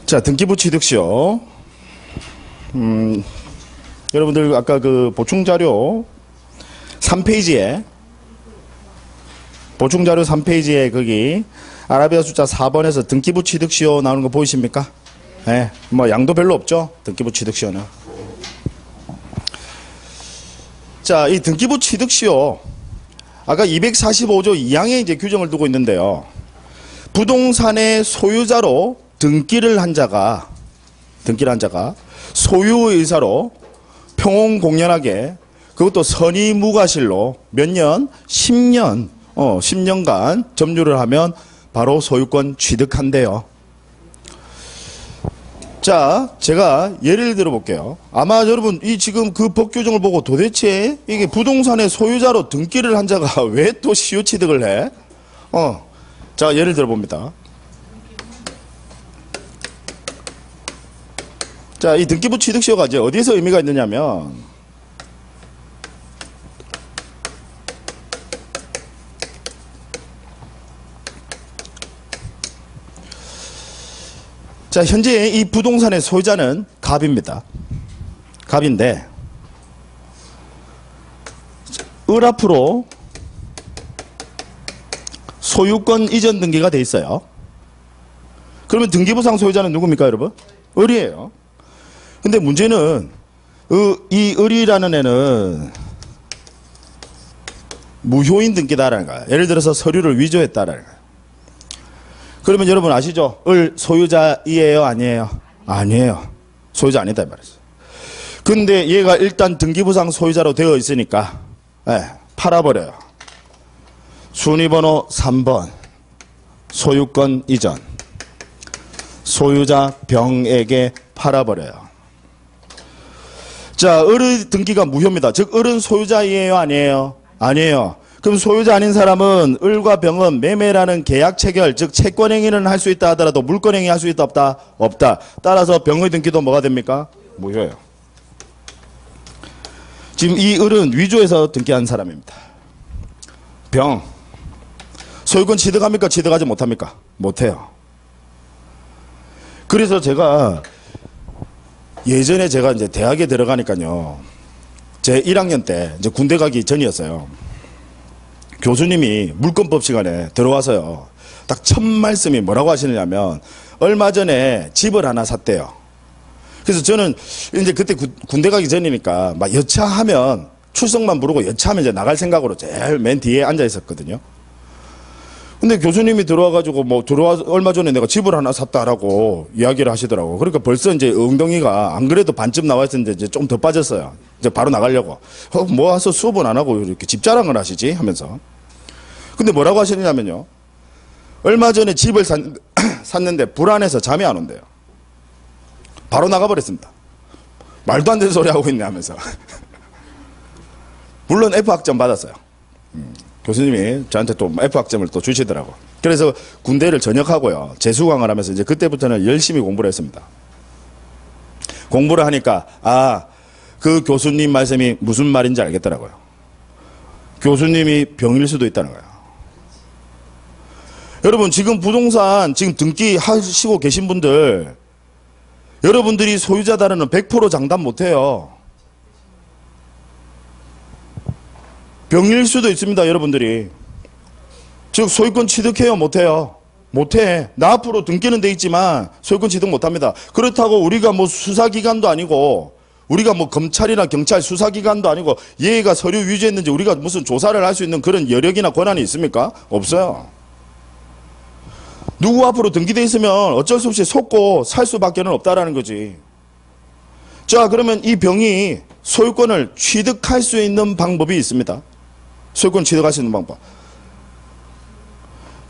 자, 등기부 취득시효. 여러분들 아까 그 보충자료 3페이지에 보충자료 3페이지에 거기 아라비아 숫자 4번에서 등기부 취득시효 나오는 거 보이십니까? 네, 뭐 양도 별로 없죠. 등기부 취득시효는. 자, 이 등기부 취득시효 아까 245조 2항에 이제 규정을 두고 있는데요. 부동산의 소유자로 등기를 한 자가 소유의사로 평온공연하게 그것도 선의무과실로 몇 년? 10년간 점유를 하면 바로 소유권 취득한대요. 자, 제가 예를 들어 볼게요. 아마 여러분 이 지금 그 법 규정을 보고 도대체 이게 부동산의 소유자로 등기를 한 자가 왜 또 시효 취득을 해? 자, 예를 들어 봅니다. 자, 이 등기부 취득시효가 이제 어디에서 의미가 있느냐면 자, 현재 이 부동산의 소유자는 갑입니다. 갑인데 을 앞으로 소유권 이전 등기가 돼 있어요. 그러면 등기부상 소유자는 누굽니까, 여러분? 을이에요. 근데 문제는 이 을이라는 애는 무효인 등기다라는 거야. 예를 들어서 서류를 위조했다라는 거야. 그러면 여러분 아시죠? 을 소유자이에요, 아니에요? 아니에요. 소유자 아니다 이 말이죠. 근데 얘가 일단 등기부상 소유자로 되어 있으니까 팔아버려요. 순위번호 3번 소유권 이전. 소유자 병에게 팔아버려요. 자, 을의 등기가 무효입니다. 즉 을은 소유자이에요, 아니에요? 아니에요. 그럼 소유자 아닌 사람은 을과 병은 매매라는 계약 체결, 즉 채권행위는 할 수 있다 하더라도 물권행위 할 수 있다 없다? 없다. 따라서 병의 등기도 뭐가 됩니까? 무효예요. 지금 이 을은 위조해서 등기한 사람입니다. 병. 소유권 취득합니까? 취득하지 못합니까? 못해요. 그래서 제가 예전에 이제 대학에 들어가니까요. 제 1학년 때 이제 군대 가기 전이었어요. 교수님이 물권법 시간에 들어와서요. 딱 첫 말씀이 뭐라고 하시느냐면 얼마 전에 집을 하나 샀대요. 그래서 저는 이제 그때 군대 가기 전이니까 막 여차하면 출석만 부르고 여차하면 이제 나갈 생각으로 제일 맨 뒤에 앉아 있었거든요. 근데 교수님이 들어와가지고 얼마 전에 내가 집을 하나 샀다라고 이야기를 하시더라고. 그러니까 벌써 이제 엉덩이가 안 그래도 반쯤 나와 있었는데 이제 좀 더 빠졌어요. 이제 바로 나가려고. 뭐 와서 수업은 안 하고 이렇게 집 자랑을 하시지? 하면서. 근데 뭐라고 하시냐면요. 얼마 전에 집을 샀는데 불안해서 잠이 안 온대요. 바로 나가버렸습니다. 말도 안 되는 소리 하고 있네 하면서. 물론 F학점 받았어요. 교수님이 저한테 또 F학점을 또 주시더라고. 그래서 군대를 전역하고요. 재수강을 하면서 이제 그때부터는 열심히 공부를 했습니다. 공부를 하니까 그 교수님 말씀이 무슨 말인지 알겠더라고요. 교수님이 병일 수도 있다는 거예요. 여러분 지금 부동산 지금 등기하시고 계신 분들 여러분들이 소유자다라는 100% 장담 못해요. 병일 수도 있습니다, 여러분들이. 즉, 소유권 취득해요, 못해요? 못해. 나 앞으로 등기는 돼 있지만 소유권 취득 못합니다. 그렇다고 우리가 뭐 수사기관도 아니고, 우리가 뭐 검찰이나 경찰 수사기관도 아니고, 얘가 서류 위조했는지 우리가 무슨 조사를 할 수 있는 그런 여력이나 권한이 있습니까? 없어요. 누구 앞으로 등기돼 있으면 어쩔 수 없이 속고 살 수밖에 없다라는 거지. 자, 그러면 이 병이 소유권을 취득할 수 있는 방법이 있습니다. 소유권 취득할 수 있는 방법.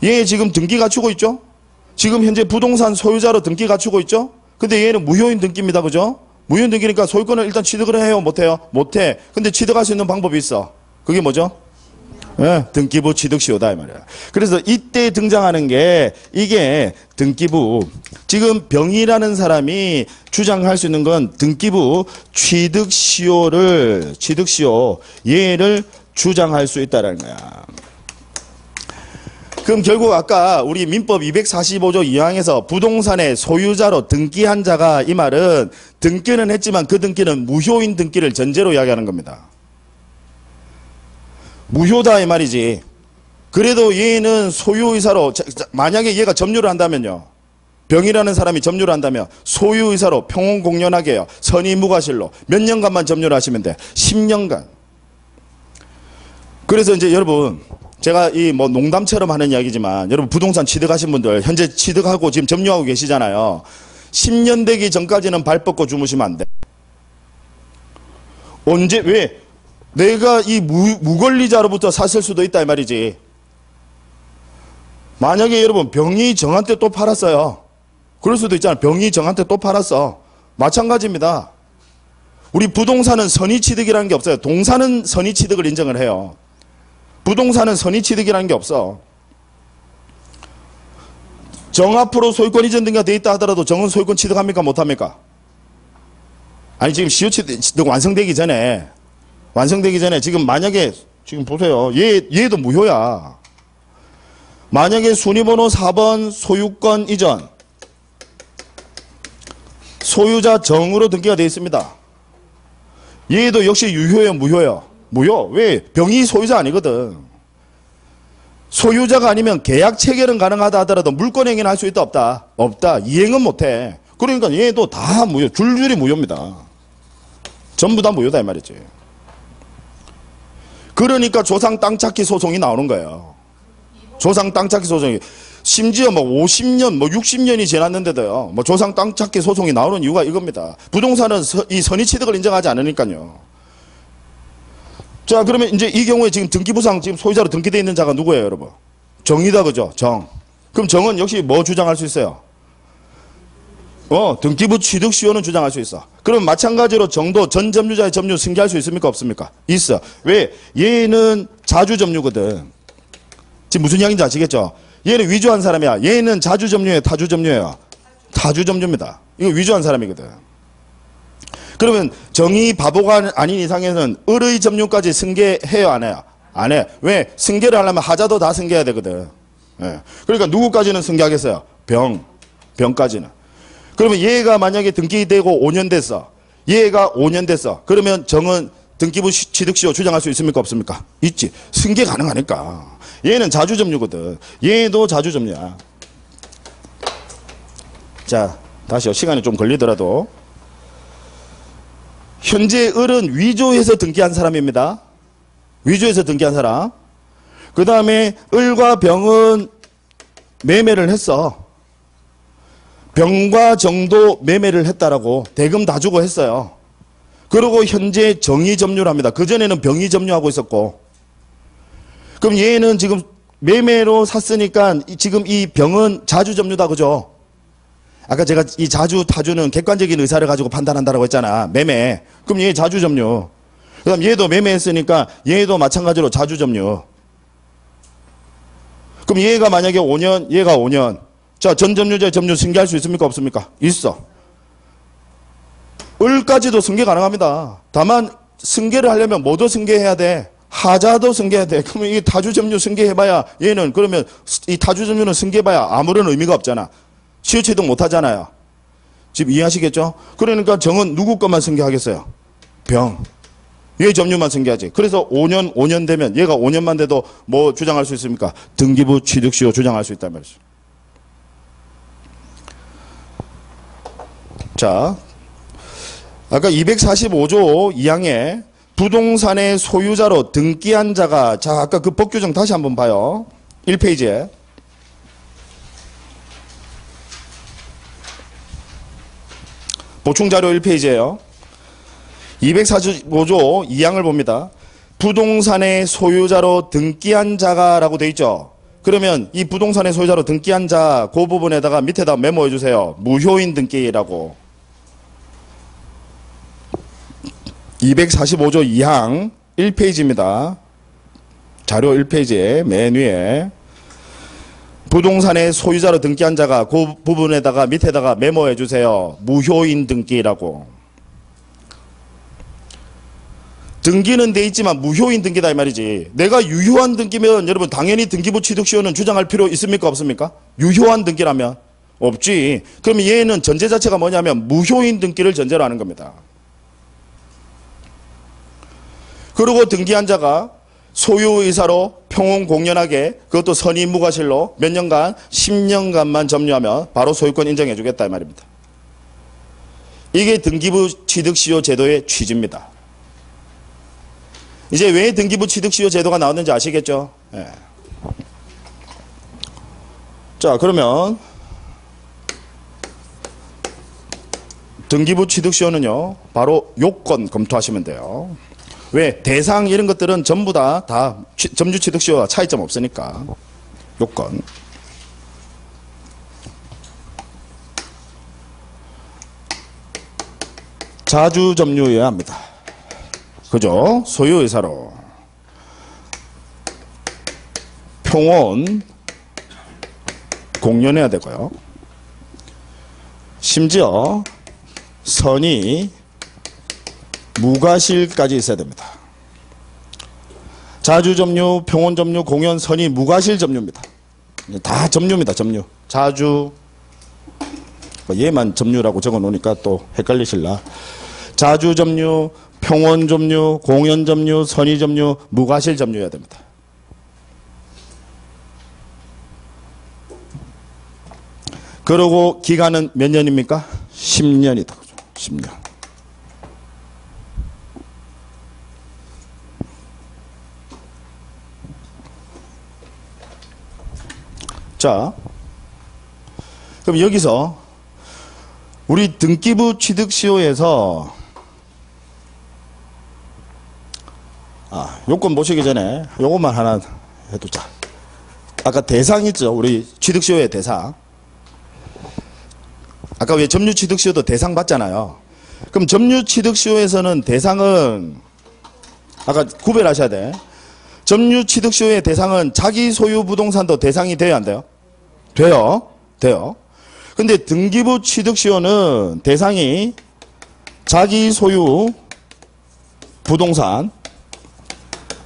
얘 지금 등기 갖추고 있죠? 지금 현재 부동산 소유자로 등기 갖추고 있죠? 근데 얘는 무효인 등기입니다. 그죠? 무효인 등기니까 소유권을 일단 취득을 해요? 못해요? 못해. 근데 취득할 수 있는 방법이 있어. 그게 뭐죠? 등기부 취득시효다 이 말이야. 그래서 이때 등장하는 게 이게 등기부 지금 병이라는 사람이 주장할 수 있는 건 등기부 취득시효 얘를 주장할 수 있다라는 거야. 그럼 결국 아까 우리 민법 245조 2항에서 부동산의 소유자로 등기한 자가, 이 말은 등기는 했지만 그 등기는 무효인 등기를 전제로 이야기하는 겁니다. 무효다 이 말이지. 그래도 얘는 소유의사로, 만약에 얘가 점유를 한다면요, 병이라는 사람이 점유를 한다면 소유의사로 평온공연하게요, 선의무과실로 몇 년간만 점유를 하시면 돼. 10년간. 그래서 이제 여러분, 제가 이 뭐 농담처럼 하는 이야기지만, 여러분 부동산 취득하신 분들 현재 취득하고 지금 점유하고 계시잖아요. 10년 되기 전까지는 발 뻗고 주무시면 안 돼. 언제, 왜? 내가 이 무권리자로부터 샀을 수도 있다 이 말이지. 만약에 여러분 병이 정한테 또 팔았어요. 그럴 수도 있잖아요. 병이 정한테 또 팔았어. 마찬가지입니다. 우리 부동산은 선의취득이라는 게 없어요. 동산은 선의취득을 인정을 해요. 부동산은 선의취득이라는 게 없어. 정 앞으로 소유권 이전 등기가 돼 있다 하더라도 정은 소유권 취득합니까? 못합니까? 아니 지금 시효취득 완성되기 전에 지금 만약에 지금 보세요. 얘도 무효야. 만약에 순위번호 4번 소유권 이전 소유자 정으로 등기가 되어 있습니다. 얘도 역시 유효예요, 무효예요? 무효. 왜? 병이 소유자 아니거든. 소유자가 아니면 계약 체결은 가능하다 하더라도 물권 행위는 할 수 있다 없다? 없다. 이행은 못해. 그러니까 얘도 다 무효. 줄줄이 무효입니다. 전부 다 무효다 이 말이지. 그러니까 조상 땅 찾기 소송이 나오는 거예요. 조상 땅 찾기 소송이. 심지어 뭐 50년, 뭐 60년이 지났는데도요, 뭐 조상 땅 찾기 소송이 나오는 이유가 이겁니다. 부동산은 이 선의취득을 인정하지 않으니까요. 자, 그러면 이제 이 경우에 지금 등기부상 지금 소유자로 등기되어 있는 자가 누구예요, 여러분? 정이다, 그죠? 정. 그럼 정은 역시 뭐 주장할 수 있어요? 등기부 취득 시효는 주장할 수 있어. 그럼 마찬가지로 정도 전 점유자의 점유 승계할 수 있습니까? 없습니까? 있어. 왜? 얘는 자주 점유거든. 지금 무슨 이야기인지 아시겠죠? 얘는 위조한 사람이야. 얘는 자주 점유예요, 타주 점유예요? 타주 점유입니다. 이거 위조한 사람이거든. 그러면 정의 바보가 아닌 이상에는 을의 점유까지 승계해요, 안 해요? 안 해. 왜? 승계를 하려면 하자도 다 승계해야 되거든. 예. 그러니까 누구까지는 승계하겠어요? 병까지는. 그러면 얘가 만약에 등기되고 5년 됐어. 얘가 5년 됐어. 그러면 정은 등기부 취득시효 주장할 수 있습니까? 없습니까? 있지. 승계 가능하니까. 얘는 자주점유거든. 얘도 자주점유야. 자, 다시요. 시간이 좀 걸리더라도. 현재 을은 위조해서 등기한 사람입니다. 위조해서 등기한 사람. 그 다음에 을과 병은 매매를 했어. 병과 정도 매매를 했다라고 대금 다 주고 했어요. 그리고 현재 정이 점유를 합니다. 그전에는 병이 점유하고 있었고. 그럼 얘는 지금 매매로 샀으니까 지금 이 병은 자주 점유다, 그죠? 아까 제가 이 자주, 타주는 객관적인 의사를 가지고 판단한다라고 했잖아. 매매. 그럼 얘 자주 점유. 그 다음 얘도 매매했으니까 얘도 마찬가지로 자주 점유. 그럼 얘가 만약에 5년, 얘가 5년. 자, 전 점유자의 점유 승계할 수 있습니까? 없습니까? 있어. 을까지도 승계 가능합니다. 다만 승계를 하려면 뭐도 승계해야 돼? 하자도 승계해야 돼. 그러면 이 타주 점유 승계해봐야 얘는 그러면 이 타주 점유는 승계해봐야 아무런 의미가 없잖아. 시효취득 못하잖아요. 지금 이해하시겠죠? 그러니까 정은 누구 것만 승계하겠어요? 병. 얘 점유만 승계하지. 그래서 5년 되면 얘가 5년만 돼도 뭐 주장할 수 있습니까? 등기부 취득시효 주장할 수 있단 말이죠. 자, 아까 245조 2항에 부동산의 소유자로 등기한 자가, 자, 아까 그 법규정 다시 한번 봐요. 1페이지에. 보충자료 1페이지에요. 245조 2항을 봅니다. 부동산의 소유자로 등기한 자가 라고 돼 있죠. 그러면 이 부동산의 소유자로 등기한 자, 그 부분에다가 밑에다 메모해 주세요. 무효인 등기라고. 245조 2항 1페이지입니다. 자료 1페이지에 맨 위에 부동산의 소유자로 등기한 자가 그 부분에다가 밑에다가 메모해 주세요. 무효인 등기라고. 등기는 돼 있지만 무효인 등기다 이 말이지. 내가 유효한 등기면 여러분 당연히 등기부 취득시효는 주장할 필요 있습니까 없습니까? 유효한 등기라면 없지. 그럼 얘는 전제 자체가 뭐냐면 무효인 등기를 전제로 하는 겁니다. 그리고 등기한 자가 소유의사로 평온공연하게 그것도 선의무과실로 몇 년간 10년간만 점유하면 바로 소유권 인정해 주겠다 이 말입니다. 이게 등기부 취득시효 제도의 취지입니다. 이제 왜 등기부 취득시효 제도가 나왔는지 아시겠죠? 네. 자, 그러면 등기부 취득시효는요 바로 요건 검토하시면 돼요. 왜? 대상 이런 것들은 전부 다 점유 취득시효와 차이점 없으니까. 요건. 자주 점유해야 합니다. 그죠? 소유의사로. 평온 공연해야 되고요. 심지어 선의 무과실까지 있어야 됩니다. 자주 점유, 평온 점유, 공연, 선의, 무과실 점유입니다. 다 점유입니다. 점유. 자주 얘만 점유라고 적어 놓으니까 또 헷갈리실라. 자주 점유, 평온 점유, 공연 점유, 선의 점유, 무과실 점유해야 됩니다. 그러고 기간은 몇 년입니까? 10년이다. 10년. 자, 그럼 여기서 우리 등기부 취득시효에서 요건 보시기 전에 요것만 하나 해두자. 아까 대상 있죠? 우리 취득시효의 대상. 아까 왜 점유취득시효도 대상 받잖아요. 그럼 점유취득시효에서는 대상은 아까 구별하셔야 돼. 점유취득시효의 대상은 자기 소유 부동산도 대상이 돼야 안 돼요? 돼요. 근데 등기부 취득시효는 대상이 자기 소유 부동산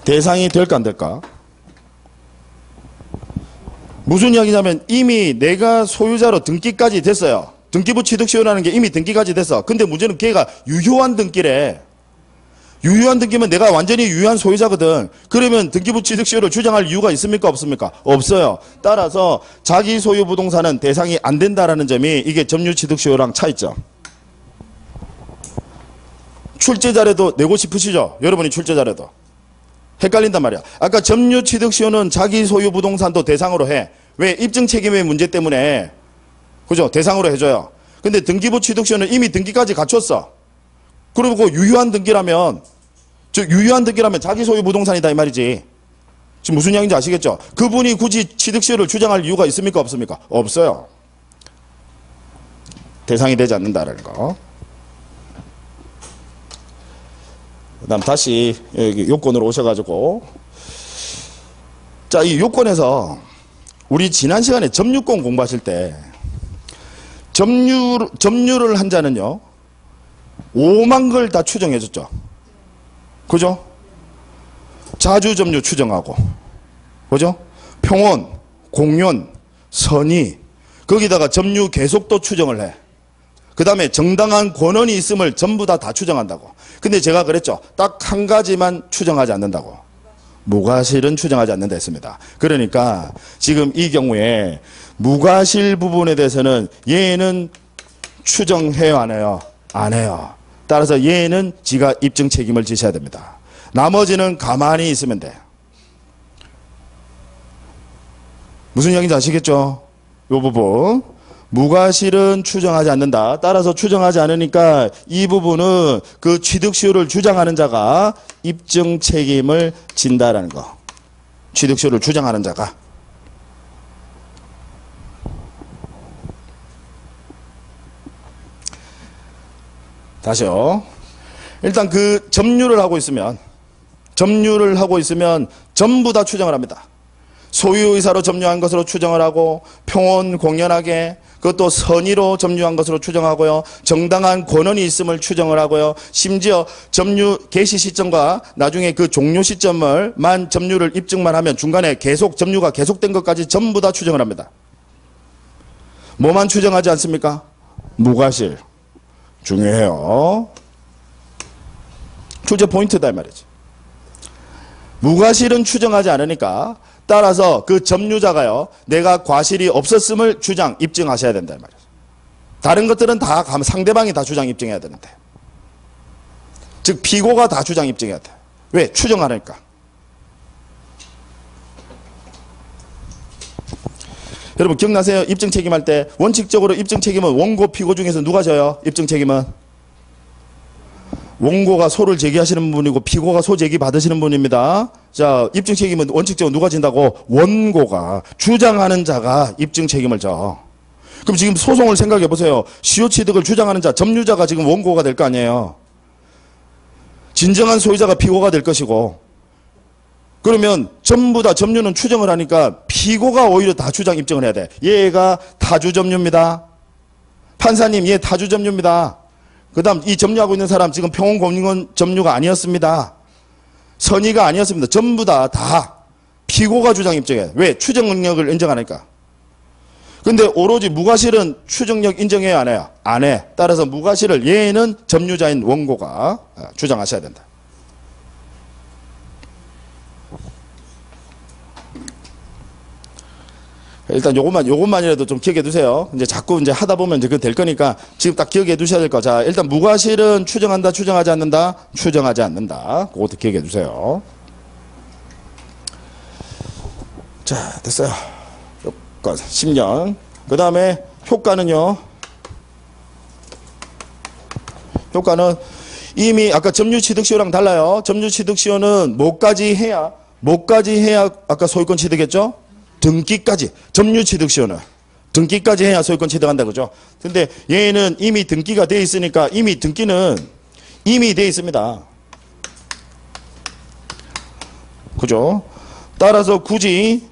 대상이 될까 안 될까? 무슨 이야기냐면 이미 내가 소유자로 등기까지 됐어요. 등기부 취득시효라는 게 이미 등기까지 됐어. 근데 문제는 걔가 유효한 등기래. 유효한 등기면 내가 완전히 유효한 소유자거든. 그러면 등기부 취득시효를 주장할 이유가 있습니까 없습니까? 없어요. 따라서 자기 소유 부동산은 대상이 안 된다라는 점이 이게 점유취득시효랑 차이점. 출제자료도 내고 싶으시죠? 여러분이 출제자료도. 헷갈린단 말이야. 아까 점유취득시효는 자기 소유 부동산도 대상으로 해. 왜? 입증 책임의 문제 때문에. 그죠? 대상으로 해줘요. 근데 등기부 취득시효는 이미 등기까지 갖췄어. 그리고 유효한 등기라면, 즉 유효한 등기라면 자기 소유 부동산이다 이 말이지. 지금 무슨 이야기인지 아시겠죠? 그분이 굳이 취득시효를 주장할 이유가 있습니까 없습니까? 없어요. 대상이 되지 않는다라는 거. 그 다음 다시 여기 요건으로 오셔가지고, 자, 이 요건에서 우리 지난 시간에 점유권 공부하실 때 점유를 한 자는요 5만 걸 다 추정해 줬죠. 그죠? 자주 점유 추정하고, 그죠? 평온, 공연, 선의, 거기다가 점유 계속도 추정을 해. 그 다음에 정당한 권한이 있음을 전부 다 추정한다고. 근데 제가 그랬죠. 딱 한 가지만 추정하지 않는다고. 무과실은 추정하지 않는다 했습니다. 그러니까 지금 이 경우에 무과실 부분에 대해서는 얘는 추정해요 안 해요? 안 해요. 따라서 얘는 지가 입증 책임을 지셔야 됩니다. 나머지는 가만히 있으면 돼. 무슨 이야기인지 아시겠죠? 이 부분. 무과실은 추정하지 않는다. 따라서 추정하지 않으니까 이 부분은 그 취득시효를 주장하는 자가 입증 책임을 진다라는 거. 취득시효를 주장하는 자가. 다시요. 일단 그 점유를 하고 있으면 전부 다 추정을 합니다. 소유의사로 점유한 것으로 추정을 하고 평온 공연하게 그것도 선의로 점유한 것으로 추정하고요. 정당한 권한이 있음을 추정을 하고요. 심지어 점유 개시 시점과 나중에 그 종료 시점을 만 점유를 입증만 하면 중간에 계속 점유가 계속된 것까지 전부 다 추정을 합니다. 뭐만 추정하지 않습니까? 무과실. 중요해요. 출제 포인트다 이 말이지. 무과실은 추정하지 않으니까 따라서 그 점유자가요, 내가 과실이 없었음을 주장, 입증하셔야 된다 이 말이죠. 다른 것들은 다 상대방이 다 주장, 입증해야 되는데. 즉 피고가 다 주장, 입증해야 돼. 왜? 추정하니까. 여러분 기억나세요? 입증 책임할 때 원칙적으로 입증 책임은 원고, 피고 중에서 누가 져요? 입증 책임은? 원고가 소를 제기하시는 분이고 피고가 소 제기 받으시는 분입니다. 자, 입증 책임은 원칙적으로 누가 진다고? 원고가, 주장하는 자가 입증 책임을 져. 그럼 지금 소송을 생각해 보세요. 시효 취득을 주장하는 자, 점유자가 지금 원고가 될 거 아니에요. 진정한 소유자가 피고가 될 것이고, 그러면 전부 다 점유는 추정을 하니까 피고가 오히려 다 주장 입증을 해야 돼. 얘가 타주 점유입니다. 판사님, 얘 타주 점유입니다. 그 다음 이 점유하고 있는 사람 지금 평온공인권 점유가 아니었습니다. 선의가 아니었습니다. 전부 다 피고가 주장 입증해. 왜? 추정 능력을 인정하니까. 근데 오로지 무과실은 추정력 인정해야 안 해요? 안 해. 따라서 무과실을 얘는 점유자인 원고가 주장하셔야 된다. 일단 요것만이라도 좀 기억해 두세요. 이제 자꾸 이제 하다 보면 이제 그거 될 거니까 지금 딱 기억해 두셔야 될 거. 자, 일단 무과실은 추정한다, 추정하지 않는다? 추정하지 않는다. 그것도 기억해 두세요. 자, 됐어요. 효과 10년. 그 다음에 효과는요. 효과는 이미 아까 점유취득시효랑 달라요. 점유취득시효는 뭐까지 해야 아까 소유권 취득했죠? 등기까지. 점유취득시효는 등기까지 해야 소유권 취득한다 그죠? 근데 얘는 이미 등기가 돼 있으니까 이미 등기는 이미 돼 있습니다. 그죠? 따라서 굳이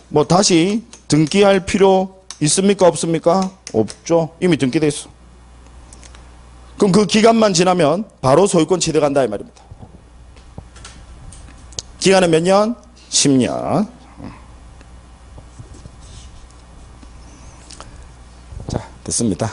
뭐 다시 등기할 필요 있습니까? 없습니까? 없죠. 이미 등기돼 있어. 그럼 그 기간만 지나면 바로 소유권 취득한다 이 말입니다. 기간은 몇 년? 10년. 자, 됐습니다.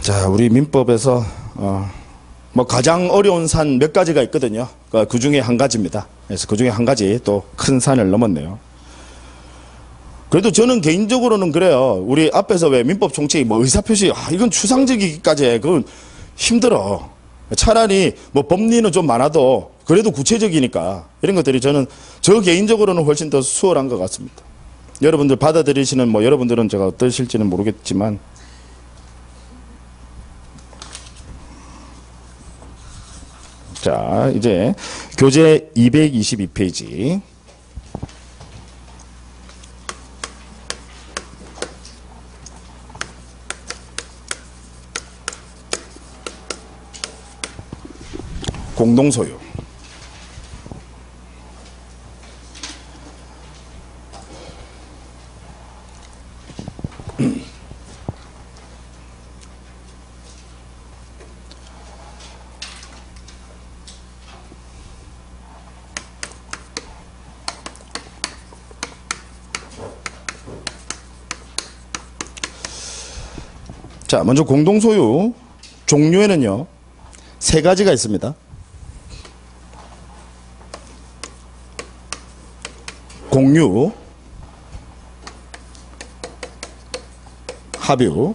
자, 우리 민법에서 뭐 가장 어려운 산 몇 가지가 있거든요. 그 중에 한 가지입니다. 그래서 그 중에 한 가지 또 큰 산을 넘었네요. 그래도 저는 개인적으로는 그래요. 우리 앞에서 왜 민법 총칙 뭐 의사표시 이건 추상적이기까지 해. 그건 힘들어. 차라리 뭐 법리는 좀 많아도 그래도 구체적이니까 이런 것들이 저 개인적으로는 훨씬 더 수월한 것 같습니다. 여러분들 받아들이시는 뭐 여러분들은 제가 어떠실지는 모르겠지만 자, 이제 교재 222페이지. 공동소유. 자, 먼저 공동소유 종류에는요, 세 가지가 있습니다. 공유, 합유,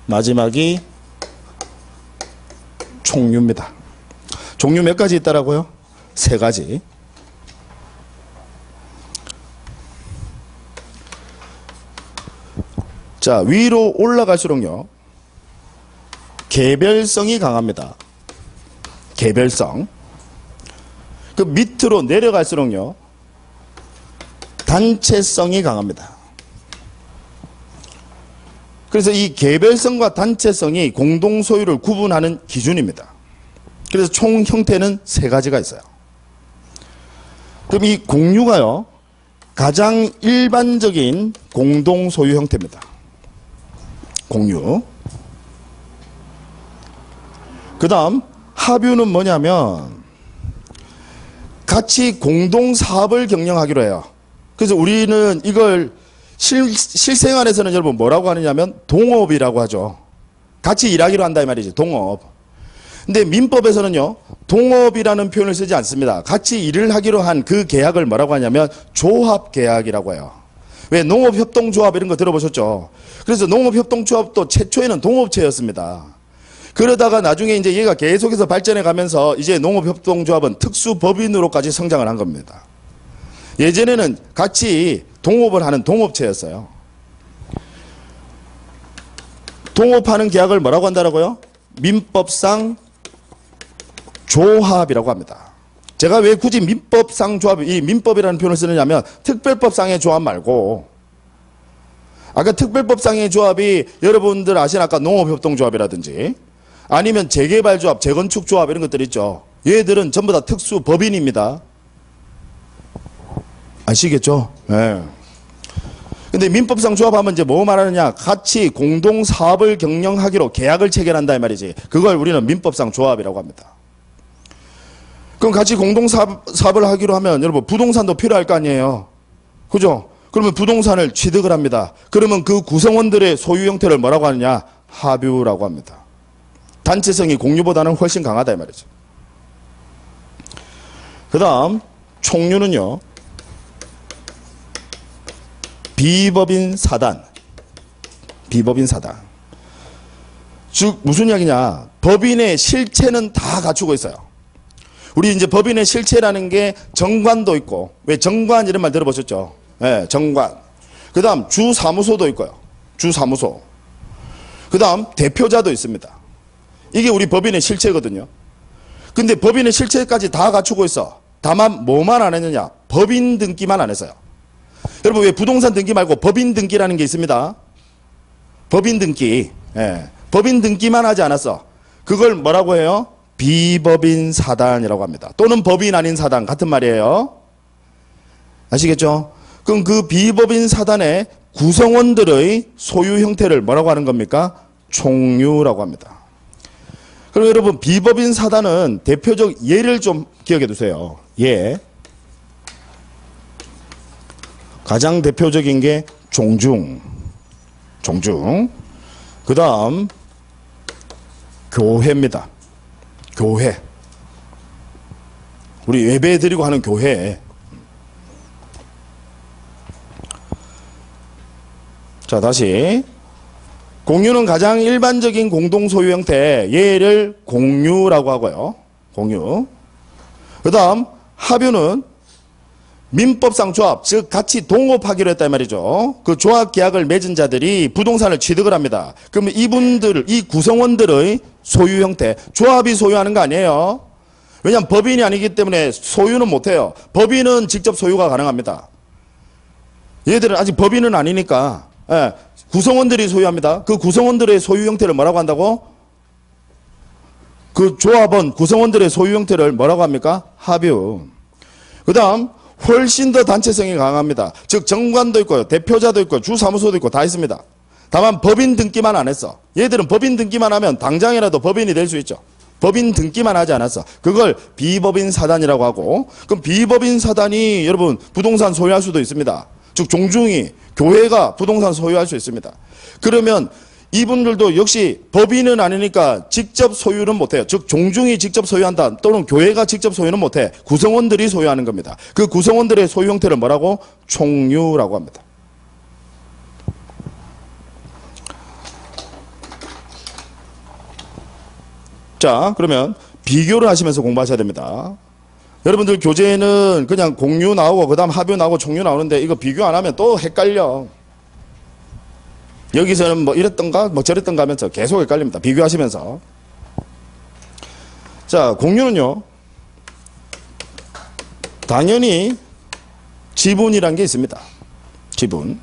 마지막이 총유입니다. 종류 몇 가지 있다라고요? 세 가지. 자, 위로 올라갈수록요, 개별성이 강합니다. 개별성. 그 밑으로 내려갈수록요, 단체성이 강합니다. 그래서 이 개별성과 단체성이 공동소유를 구분하는 기준입니다. 그래서 총 형태는 세 가지가 있어요. 그럼 이 공유가요, 가장 일반적인 공동소유 형태입니다. 공유. 그 다음 합유는 뭐냐면 같이 공동사업을 경영하기로 해요. 그래서 우리는 이걸 실생활에서는 여러분 뭐라고 하느냐면 동업이라고 하죠. 같이 일하기로 한다 이 말이지. 동업. 근데 민법에서는요, 동업이라는 표현을 쓰지 않습니다. 같이 일을 하기로 한 그 계약을 뭐라고 하냐면 조합계약이라고 해요. 왜? 농업협동조합 이런 거 들어보셨죠? 그래서 농업협동조합도 최초에는 동업체였습니다. 그러다가 나중에 이제 얘가 계속해서 발전해 가면서 이제 농업협동조합은 특수법인으로까지 성장을 한 겁니다. 예전에는 같이 동업을 하는 동업체였어요. 동업하는 계약을 뭐라고 한다고요? 민법상 조합이라고 합니다. 제가 왜 굳이 민법상 조합, 이 민법이라는 표현을 쓰느냐면 특별법상의 조합 말고, 아까 특별법상의 조합이 여러분들 아시는 아까 농업협동조합이라든지 아니면 재개발조합, 재건축조합 이런 것들 있죠. 얘들은 전부 다 특수법인입니다. 아시겠죠? 네. 근데 민법상 조합하면 이제 뭐 말하느냐? 같이 공동사업을 경영하기로 계약을 체결한다 이 말이지. 그걸 우리는 민법상 조합이라고 합니다. 그럼 같이 공동사업을 하기로 하면 여러분 부동산도 필요할 거 아니에요. 그죠? 그러면 부동산을 취득을 합니다. 그러면 그 구성원들의 소유 형태를 뭐라고 하느냐? 합유라고 합니다. 단체성이 공유보다는 훨씬 강하다 이 말이죠. 그 다음 총유는요, 비법인 사단. 비법인 사단. 즉 무슨 이야기냐? 법인의 실체는 다 갖추고 있어요. 우리 이제 법인의 실체라는 게 정관도 있고, 왜 정관 이런 말 들어보셨죠? 네, 정관. 그 다음 주사무소도 있고요. 주사무소. 그 다음 대표자도 있습니다. 이게 우리 법인의 실체거든요. 근데 법인의 실체까지 다 갖추고 있어. 다만 뭐만 안 했느냐? 법인 등기만 안 했어요. 여러분 왜 부동산 등기 말고 법인 등기라는 게 있습니다. 법인 등기. 예. 법인 등기만 하지 않았어. 그걸 뭐라고 해요? 비법인 사단이라고 합니다. 또는 법인 아닌 사단 같은 말이에요. 아시겠죠? 그럼 그 비법인 사단의 구성원들의 소유 형태를 뭐라고 하는 겁니까? 총유라고 합니다. 그럼 여러분 비법인 사단은 대표적 예를 좀 기억해 두세요. 예. 가장 대표적인 게 종중. 그 다음 교회입니다. 교회. 우리 예배 드리고 하는 교회. 자, 다시. 공유는 가장 일반적인 공동소유 형태, 얘를 공유라고 하고요. 공유. 그 다음 합유는 민법상 조합, 즉 같이 동업하기로 했단 말이죠. 그 조합 계약을 맺은 자들이 부동산을 취득을 합니다. 그러면 이분들, 이 구성원들의 소유 형태, 조합이 소유하는 거 아니에요. 왜냐하면 법인이 아니기 때문에 소유는 못해요. 법인은 직접 소유가 가능합니다. 얘들은 아직 법인은 아니니까 구성원들이 소유합니다. 그 구성원들의 소유 형태를 뭐라고 한다고? 그 조합원, 구성원들의 소유 형태를 뭐라고 합니까? 합유. 그 다음 훨씬 더 단체성이 강합니다. 즉 정관도 있고요, 대표자도 있고, 주사무소도 있고 다 있습니다. 다만 법인 등기만 안 했어. 얘들은 법인 등기만 하면 당장이라도 법인이 될 수 있죠. 법인 등기만 하지 않았어. 그걸 비법인 사단이라고 하고, 그럼 비법인 사단이 여러분 부동산 소유할 수도 있습니다. 즉 종중이 교회가 부동산 소유할 수 있습니다. 그러면 이분들도 역시 법인은 아니니까 직접 소유는 못해요. 즉 종중이 직접 소유한다 또는 교회가 직접 소유는 못해. 구성원들이 소유하는 겁니다. 그 구성원들의 소유 형태를 뭐라고? 총유라고 합니다. 자, 그러면 비교를 하시면서 공부하셔야 됩니다. 여러분들 교재에는 그냥 공유 나오고 그 다음 합유 나오고 총유 나오는데 이거 비교 안 하면 또 헷갈려. 여기서는 뭐 이랬던가 뭐 저랬던가 하면서 계속 헷갈립니다. 비교하시면서. 자, 공유는요 당연히 지분이란 게 있습니다. 지분.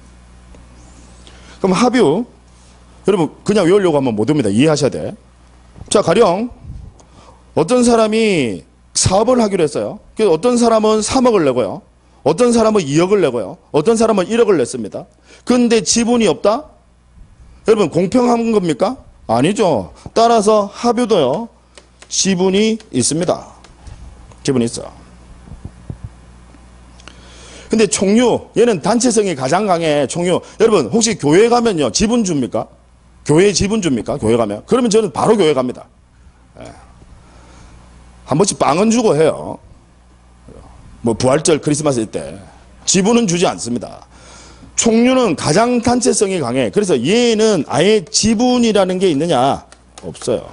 그럼 합유, 여러분 그냥 외우려고 하면 못 외웁니다. 이해하셔야 돼. 자, 가령 어떤 사람이 사업을 하기로 했어요. 그래서 어떤 사람은 3억을 내고요. 어떤 사람은 2억을 내고요. 어떤 사람은 1억을 냈습니다. 그런데 지분이 없다? 여러분 공평한 겁니까? 아니죠. 따라서 합유도요. 지분이 있습니다. 지분이 있어. 근데 총유, 얘는 단체성이 가장 강해. 총유. 여러분 혹시 교회 가면요. 지분 줍니까? 교회 지분 줍니까? 교회 가면? 그러면 저는 바로 교회 갑니다. 한 번씩 빵은 주고 해요. 뭐 부활절 크리스마스 때 지분은 주지 않습니다. 총류는 가장 단체성이 강해. 그래서 얘는 아예 지분이라는 게 있느냐? 없어요.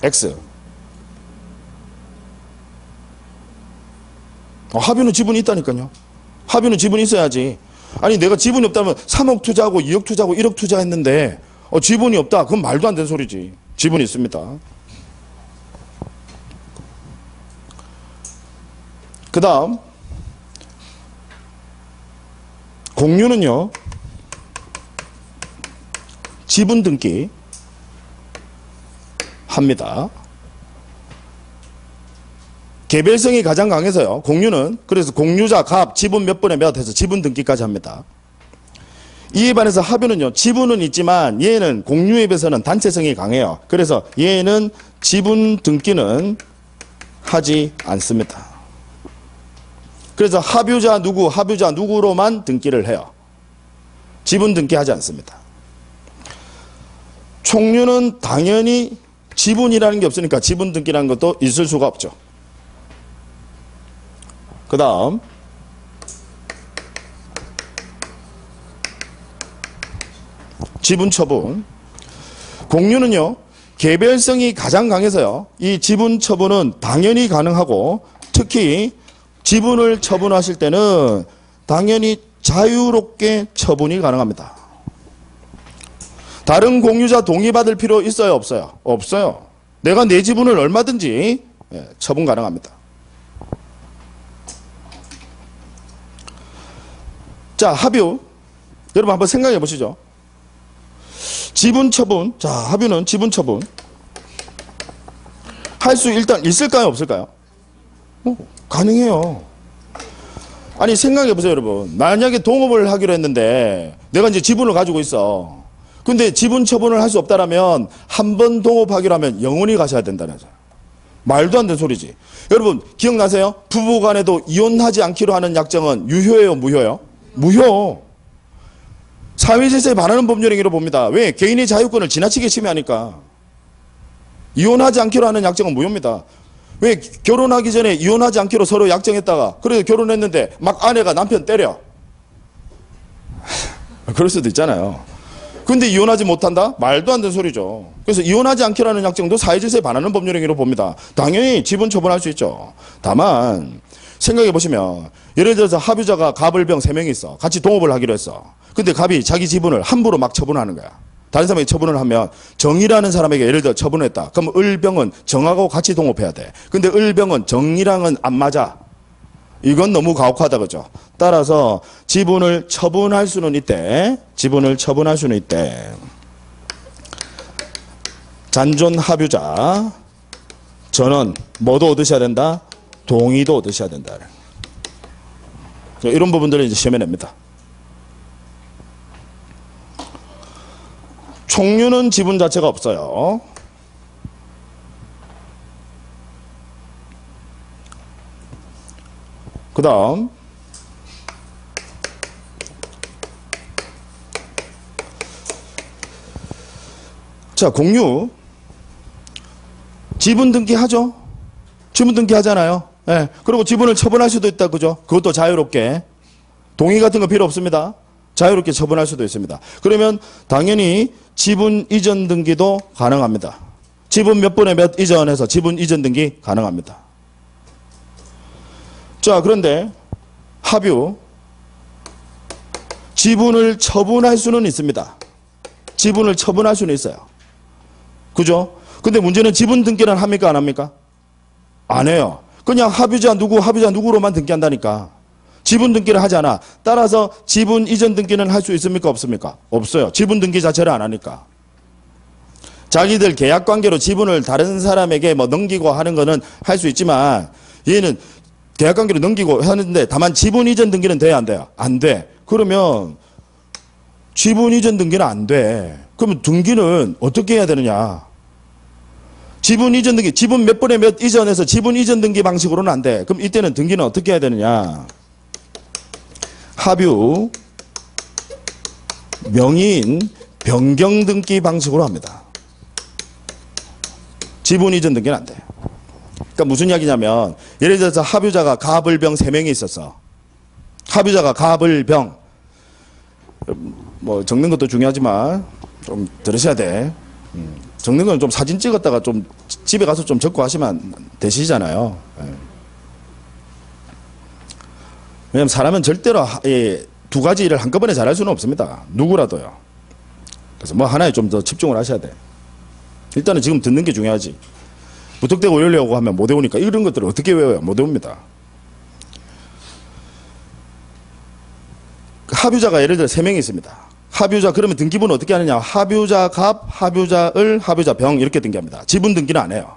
X. 합유는 지분이 있다니까요. 합유는 지분이 있어야지. 아니 내가 지분이 없다면 3억 투자하고 2억 투자하고 1억 투자했는데 지분이 없다. 그건 말도 안 되는 소리지. 지분이 있습니다. 그 다음 공유는요. 지분 등기 합니다. 개별성이 가장 강해서요. 공유는 그래서 공유자 갑 지분 몇 분의 몇 해서 지분 등기까지 합니다. 이에 반해서 합유는요. 지분은 있지만 얘는 공유에 비해서는 단체성이 강해요. 그래서 얘는 지분 등기는 하지 않습니다. 그래서 합유자 누구로만 등기를 해요. 지분 등기하지 않습니다. 총류는 당연히 지분이라는 게 없으니까 지분 등기라는 것도 있을 수가 없죠. 그 다음 지분 처분. 공유는요. 개별성이 가장 강해서요. 이 지분 처분은 당연히 가능하고 특히 지분을 처분하실 때는 당연히 자유롭게 처분이 가능합니다. 다른 공유자 동의받을 필요 있어요? 없어요? 없어요. 내가 내 지분을 얼마든지 처분 가능합니다. 자, 합유. 여러분 한번 생각해 보시죠. 지분 처분. 자, 합유는 지분 처분. 할 수 일단 있을까요? 없을까요? 가능해요. 아니 생각해 보세요, 여러분. 만약에 동업을 하기로 했는데 내가 이제 지분을 가지고 있어. 근데 지분 처분을 할 수 없다라면 한 번 동업하기로 하면 영원히 가셔야 된다는 거죠. 말도 안 되는 소리지. 여러분 기억나세요? 부부간에도 이혼하지 않기로 하는 약정은 유효예요, 무효예요? 무효. 사회질서에 반하는 법률행위로 봅니다. 왜? 개인의 자유권을 지나치게 침해하니까. 이혼하지 않기로 하는 약정은 무효입니다. 왜? 결혼하기 전에 이혼하지 않기로 서로 약정했다가 그래서 결혼했는데 막 아내가 남편 때려. 그럴 수도 있잖아요. 근데 이혼하지 못한다? 말도 안 되는 소리죠. 그래서 이혼하지 않기로 하는 약정도 사회질서에 반하는 법률행위로 봅니다. 당연히 지분 처분할 수 있죠. 다만 생각해 보시면 예를 들어서 합유자가 갑을병 3명이 있어. 같이 동업을 하기로 했어. 근데 갑이 자기 지분을 함부로 막 처분하는 거야. 다른 사람에게 처분을 하면 정이라는 사람에게 예를 들어 처분을 했다. 그럼 을병은 정하고 같이 동업해야 돼. 근데 을병은 정이랑은 안 맞아. 이건 너무 가혹하다 그죠. 따라서 지분을 처분할 수는 있대. 지분을 처분할 수는 있대. 잔존 합유자 전원 뭐도 얻으셔야 된다? 동의도 얻으셔야 된다. 이런 부분들을 이제 시험에 냅니다. 총류는 지분 자체가 없어요. 그 다음 자, 공유 지분 등기하죠. 지분 등기하잖아요. 네. 그리고 지분을 처분할 수도 있다. 그죠? 그것도 자유롭게. 동의 같은 거 필요 없습니다. 자유롭게 처분할 수도 있습니다. 그러면 당연히 지분 이전 등기도 가능합니다. 지분 몇 분의 몇 이전해서 지분 이전 등기 가능합니다. 자, 그런데 합유 지분을 처분할 수는 있습니다. 지분을 처분할 수는 있어요. 그죠? 근데 문제는 지분 등기는 합니까 안 합니까? 안 해요. 그냥 합유자 누구로만 등기한다니까. 지분 등기를 하지 않아. 따라서 지분 이전 등기는 할 수 있습니까? 없습니까? 없어요. 지분 등기 자체를 안 하니까. 자기들 계약 관계로 지분을 다른 사람에게 뭐 넘기고 하는 거는 할 수 있지만 얘는 계약 관계로 넘기고 하는데 다만 지분 이전 등기는 돼야 안 돼요? 안 돼. 그러면 지분 이전 등기는 안 돼. 그러면 등기는 어떻게 해야 되느냐? 지분 이전 등기, 지분 몇 번에 몇 이전해서 지분 이전 등기 방식으로는 안 돼. 그럼 이때는 등기는 어떻게 해야 되느냐? 합유, 명의인, 변경 등기 방식으로 합니다. 지분 이전 등기는 안 돼. 그러니까 무슨 이야기냐면 예를 들어서 합유자가 가불병 3명이 있었어. 합유자가 가불병. 뭐 적는 것도 중요하지만 좀 들으셔야 돼. 적는 건 좀 사진 찍었다가 좀 집에 가서 좀 적고 하시면 되시잖아요. 왜냐면 사람은 절대로 두 가지 일을 한꺼번에 잘할 수는 없습니다. 누구라도요. 그래서 뭐 하나에 좀 더 집중을 하셔야 돼. 일단은 지금 듣는 게 중요하지. 무턱대고 외우려고 하면 못 외우니까 이런 것들을 어떻게 외워요? 못 외웁니다. 합유자가 예를 들어 3명이 있습니다. 합유자 그러면 등기부는 어떻게 하느냐? 합유자 갑, 합유자 을, 합유자 병 이렇게 등기합니다. 지분 등기는 안 해요.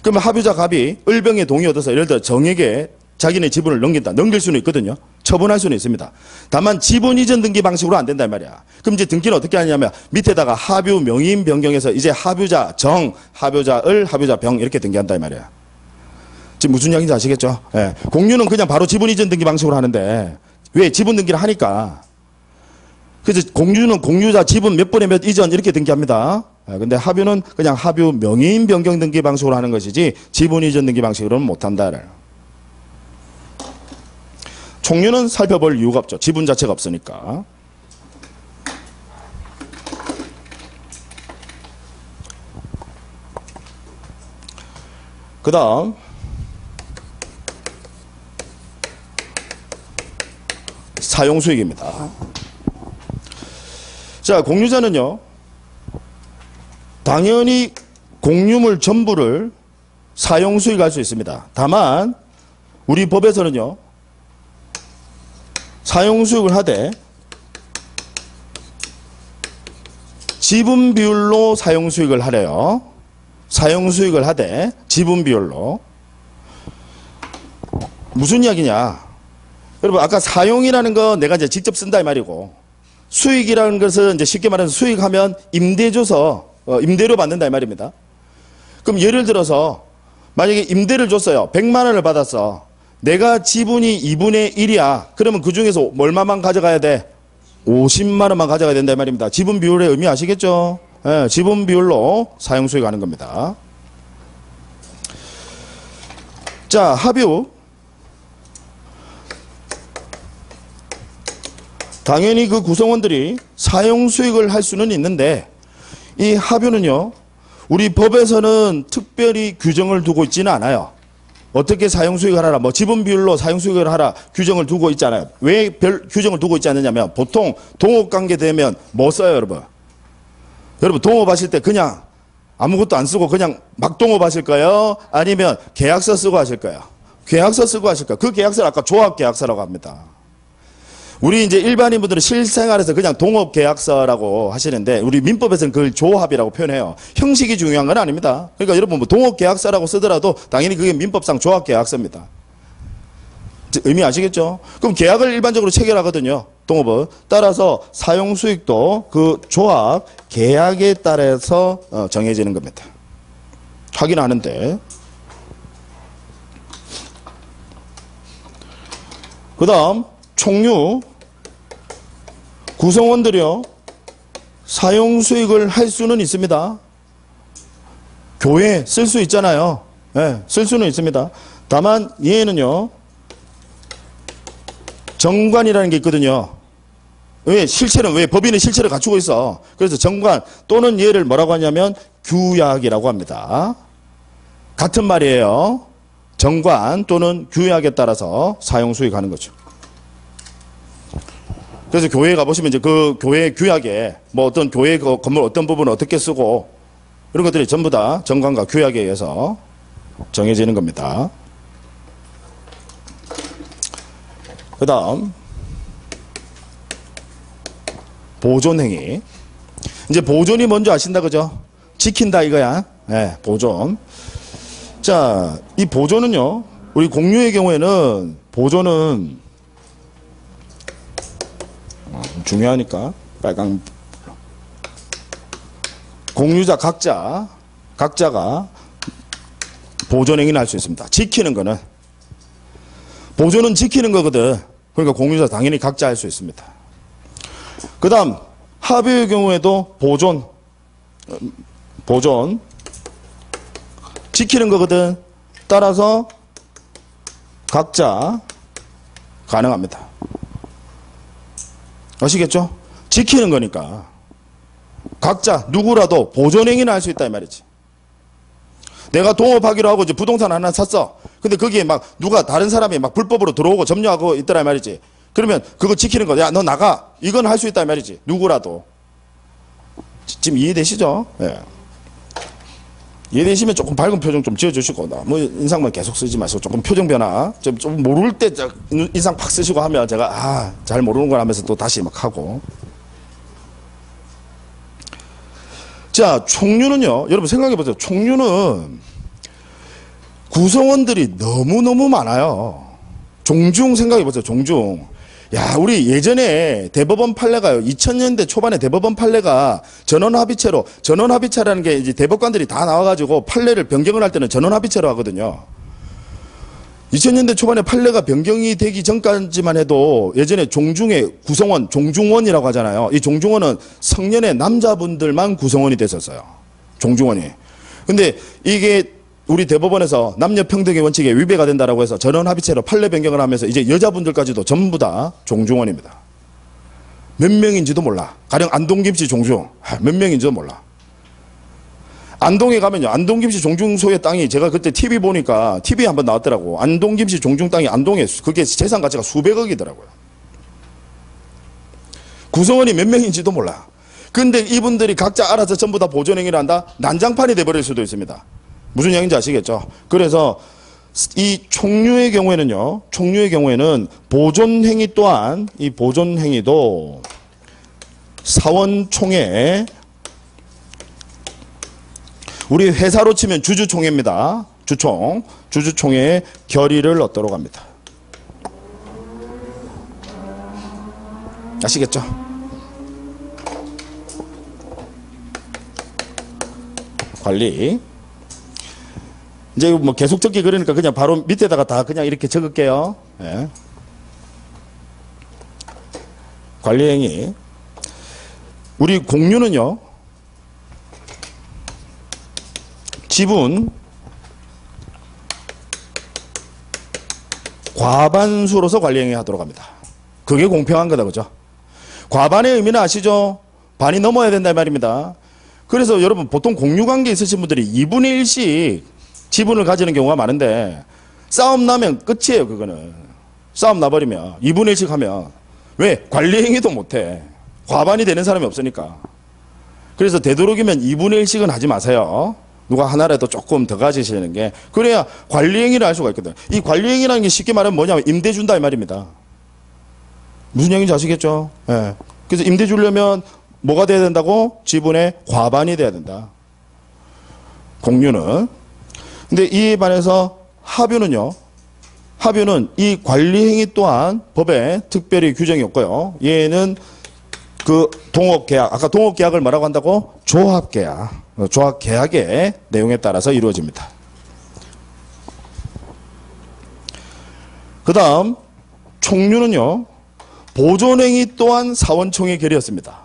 그러면 합유자 갑이 을병에 동의 얻어서 예를 들어 정에게 자기네 지분을 넘긴다. 넘길 수는 있거든요. 처분할 수는 있습니다. 다만 지분 이전 등기 방식으로 안 된단 말이야. 그럼 이제 등기는 어떻게 하냐면 밑에다가 합유 명의인 변경해서 이제 합유자 정, 합유자 을, 합유자 병 이렇게 등기한다 이 말이야. 지금 무슨 이야기인지 아시겠죠? 예. 공유는 그냥 바로 지분 이전 등기 방식으로 하는데 왜? 지분 등기를 하니까. 그래서 공유는 공유자 지분 몇 번에 몇 이전 이렇게 등기합니다. 근데 합유는 그냥 합유 명의인 변경 등기 방식으로 하는 것이지 지분 이전 등기 방식으로는 못한다. 총류는 살펴볼 이유가 없죠. 지분 자체가 없으니까. 그 다음 사용수익입니다. 자, 공유자는요 당연히 공유물 전부를 사용수익할 수 있습니다. 다만 우리 법에서는요 사용수익을 하되 지분 비율로 사용수익을 하래요. 사용수익을 하되 지분 비율로. 무슨 이야기냐? 여러분 아까 사용이라는 건 내가 이제 직접 쓴다 이 말이고 수익이라는 것은 이제 쉽게 말해서 수익하면 임대 줘서 임대료 받는다 이 말입니다. 그럼 예를 들어서 만약에 임대를 줬어요. 100만 원을 받았어. 내가 지분이 2분의 1이야. 그러면 그 중에서 얼마만 가져가야 돼? 50만 원만 가져가야 된다 이 말입니다. 지분 비율의 의미 아시겠죠? 예, 지분 비율로 사용수익 하는 겁니다. 자, 합유. 당연히 그 구성원들이 사용수익을 할 수는 있는데 이 합유는요 우리 법에서는 특별히 규정을 두고 있지는 않아요. 어떻게 사용수익을 하라, 뭐 지분 비율로 사용수익을 하라 규정을 두고 있잖아요. 왜 별 규정을 두고 있지 않느냐면 보통 동업관계 되면 뭐 써요 여러분? 여러분 동업하실 때 그냥 아무것도 안 쓰고 그냥 막 동업하실까요? 아니면 계약서 쓰고 하실까요? 계약서 쓰고 하실까요? 그 계약서를 아까 조합계약서라고 합니다. 우리 이제 일반인분들은 실생활에서 그냥 동업계약서라고 하시는데 우리 민법에서는 그걸 조합이라고 표현해요. 형식이 중요한 건 아닙니다. 그러니까 여러분 뭐 동업계약서라고 쓰더라도 당연히 그게 민법상 조합계약서입니다. 의미 아시겠죠? 그럼 계약을 일반적으로 체결하거든요. 동업은. 따라서 사용수익도 그 조합 계약에 따라서 정해지는 겁니다. 확인하는데. 그 다음 총류. 구성원들이요 사용수익을 할 수는 있습니다. 교회 쓸 수 있잖아요. 네, 쓸 수는 있습니다. 다만 얘는요 정관이라는 게 있거든요. 왜 실체는 왜 법인의 실체를 갖추고 있어. 그래서 정관 또는 얘를 뭐라고 하냐면 규약이라고 합니다. 같은 말이에요. 정관 또는 규약에 따라서 사용수익하는 거죠. 그래서 교회에 가보시면 이제 그 교회 규약에 뭐 어떤 교회 그 건물 어떤 부분을 어떻게 쓰고 이런 것들이 전부 다 정관과 규약에 의해서 정해지는 겁니다. 그 다음 보존행위. 이제 보존이 뭔지 아신다 그죠? 지킨다 이거야. 네, 보존. 자, 이 보존은요, 우리 공유의 경우에는 보존은 중요하니까 빨강 공유자 각자가 보존행위를 할 수 있습니다. 지키는 거는 보존은 지키는 거거든. 그러니까 공유자 당연히 각자 할 수 있습니다. 그 다음 합의의 경우에도 보존 지키는 거거든. 따라서 각자 가능합니다. 아시겠죠? 지키는 거니까 각자 누구라도 보존행위는 할 수 있다 이 말이지. 내가 동업하기로 하고 이제 부동산 하나 샀어. 근데 거기에 막 누가 다른 사람이 막 불법으로 들어오고 점유하고 있더라 이 말이지. 그러면 그거 지키는 거. 야, 너 나가. 이건 할 수 있다 이 말이지. 누구라도. 지금 이해되시죠? 예. 이해되시면 조금 밝은 표정 좀 지어주시고, 뭐 인상만 계속 쓰지 마시고 조금 표정 변화. 좀 모를 때 인상 팍 쓰시고 하면 제가 잘 모르는 걸 하면서 또 다시 막 하고. 자, 총류는요. 여러분 생각해 보세요. 총류는 구성원들이 너무너무 많아요. 종중 생각해 보세요. 종중. 야, 우리 예전에 대법원 판례가요. 2000년대 초반에 대법원 판례가 전원합의체라는 게 이제 대법관들이 다 나와가지고 판례를 변경을 할 때는 전원합의체로 하거든요. 2000년대 초반에 판례가 변경이 되기 전까지만 해도 예전에 종중의 구성원, 종중원이라고 하잖아요. 이 종중원은 성년의 남자분들만 구성원이 됐었어요. 종중원이. 근데 이게 우리 대법원에서 남녀평등의 원칙에 위배가 된다라고 해서 전원합의체로 판례 변경을 하면서 이제 여자분들까지도 전부 다 종중원입니다. 몇 명인지도 몰라. 가령 안동김씨 종중. 몇 명인지도 몰라. 안동에 가면요. 안동김씨 종중소의 땅이 제가 그때 TV 보니까 TV에 한번 나왔더라고. 안동김씨 종중 땅이 안동에 그게 재산 가치가 수백억이더라고요. 구성원이 몇 명인지도 몰라. 근데 이분들이 각자 알아서 전부 다 보존행위를 한다? 난장판이 돼버릴 수도 있습니다. 무슨 얘기인지 아시겠죠? 그래서 이 총류의 경우에는 보존행위 또한 이 보존행위도 사원총회 우리 회사로 치면 주주총회입니다. 주주총회의 결의를 얻도록 합니다. 아시겠죠? 관리. 이제 뭐 계속 적기 그러니까 그냥 바로 밑에다가 다 그냥 이렇게 적을게요. 네. 관리행위. 우리 공유는요. 지분 과반수로서 관리행위 하도록 합니다. 그게 공평한 거다. 그죠? 과반의 의미는 아시죠? 반이 넘어야 된다 이 말입니다. 그래서 여러분 보통 공유관계 있으신 분들이 2분의 1씩 지분을 가지는 경우가 많은데 싸움 나면 끝이에요. 그거는 싸움 나버리면 2분의 1씩 하면 왜? 관리행위도 못해. 과반이 되는 사람이 없으니까. 그래서 되도록이면 2분의 1씩은 하지 마세요. 누가 하나라도 조금 더 가지시는 게 그래야 관리행위를 할 수가 있거든. 이 관리행위라는 게 쉽게 말하면 뭐냐면 임대 준다 이 말입니다. 무슨 얘기인지 아시겠죠? 예. 그래서 임대 주려면 뭐가 돼야 된다고? 지분의 과반이 돼야 된다. 공유는. 근데 이에 반해서 합유는요. 합유는 이 관리행위 또한 법에 특별히 규정이 없고요. 얘는 그 동업계약, 아까 동업계약을 뭐라고 한다고? 조합계약. 조합계약의 내용에 따라서 이루어집니다. 그 다음 총류는요. 보존행위 또한 사원총회 결의였습니다.